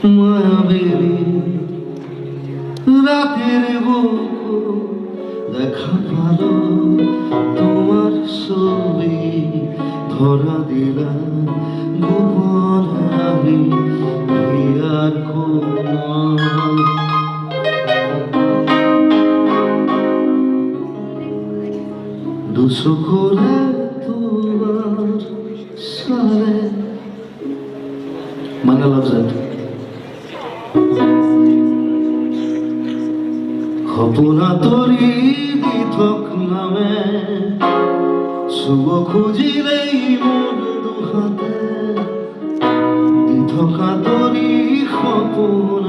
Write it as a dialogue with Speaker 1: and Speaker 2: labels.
Speaker 1: মায়াবেরি রাতের বুকু দেখা ভালো তোমার ছবি ধরা দিলা গোপন হাবি হিয়ার কোন দুশো করে তোমার সারে মানে লজ্জাত খপনা তরি দিথক নামে শুভ খুঁজিলেই মন দুহাতে দিথকা তরি খপনা